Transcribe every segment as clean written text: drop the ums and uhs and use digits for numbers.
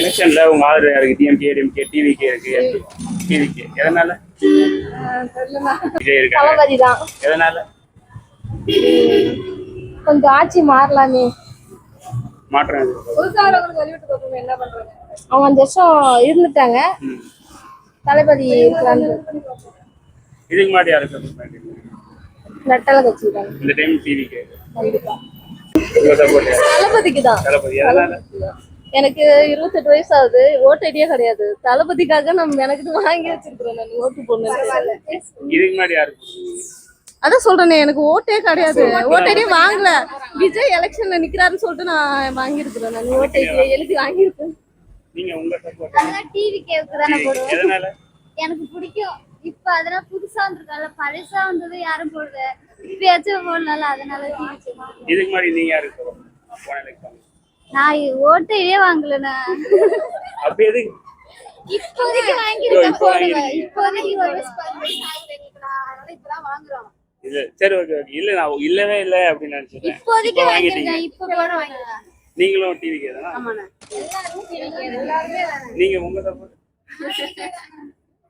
எலெக்ஷன்ல உங்க ஆதரவு யாருக்கு? டிஎம்கே, டிஎம்கே, டிவிகே இருக்கு. டிவிகே எதனால? விஜய் இருக்காங்க. தளபதி தான். எதனால? கொஞ்சம் ஆட்சி மாறலாமே. மாற்றம் அவங்க 5 வருஷம் இருந்துட்டாங்க. தளபதி இதுக்கு முன்னாடி யாருக்கு? நட்டல கட்சி தான். இந்த டைம் டிவிகே. கண்டிப்பா தளபதிக்கு தான். தளபதி எதனால? எனக்கு 28 வயசு ஆகுது. ஓட்டு ஐடியா கிடையாது. தளபதிக்காக நம்ம எனக்கு வாங்கி வச்சிருக்கிறேன். நான் ஓட்டு போடணும். இதுக்கு முன்னாடி யாருக்கு? அதான் சொல்றேனே, எனக்கு ஓட்டே கிடையாது. ஓட்டு ஐடியா வாங்கல. விஜய் எலெக்ஷன்ல நிக்கிறாருன்னு சொல்லிட்டு நான் வாங்கியிருக்கிறேன். நான் ஓட்டு ஐடியா எழுதி வாங்கியிருக்கேன். நீங்க உங்க சப்போர்ட் டிவிகேக்கு தானே போடுவோம். எதனால? எனக்கு பிடிக்கும். இப்ப அதெல்லாம் புதுசா வந்திருக்கால, பழசா வந்தது யாரும் போடல. இப்பயாச்சும் போடல, அதனால டிவிகே. இதுக்கு முன்னாடி நீங்க யாருக்கு போன எலெக்ஷன்? நான் ஓட்டு ஐடியா வாங்கலண்ணா. அப்ப எதுக்கு இப்போதைக்கு வாங்கிருக்கேன். போடுவேன். இப்போதைக்கு ஒரு இப்பதான் வாங்குறோம். இல்ல சரி ஓகே ஓகே. இல்ல நான் இல்லவே இல்ல அப்படின்னு நினைச்சேன். இப்போதைக்கு வாங்கிட்டீங்க. இப்போ போட வாங்கிட்டீங்க. நீங்களும் டிவிகே தானா? ஆமாண்ணா. எல்லாரும் டிவிகே. எல்லாரும் நீங்க உங்க சப்போர்ட்?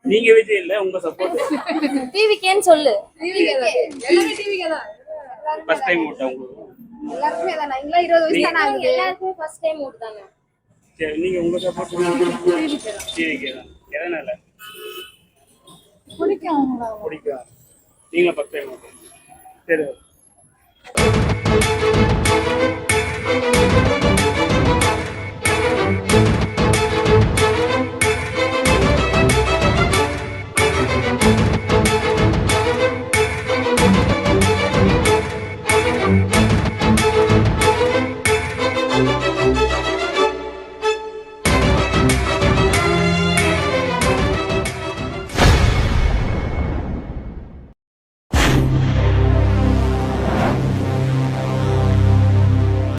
நீங்க விஜய் இல்ல, உங்க சப்போர்ட் டிவிகேன்னு சொல்லு. டிவிகே தான். எல்லாரும் டிவிகே தான். ஃபர்ஸ்ட் டைம் ஓட்டா உங்களுக்கு? எல்லாருமே தான. இங்க 20 வயசு தான ஆகுது. எல்லாருக்கும் ஃபர்ஸ்ட் டைம் ஓட்டு தாங்க. சரி நீங்க உங்க சப்போர்ட்? டிவிகே தான். எதனால? பிடிக்கும். பிடிக்கும். நீங்க ஃபர்ஸ்ட் டைம் ஓட்டா? சரி.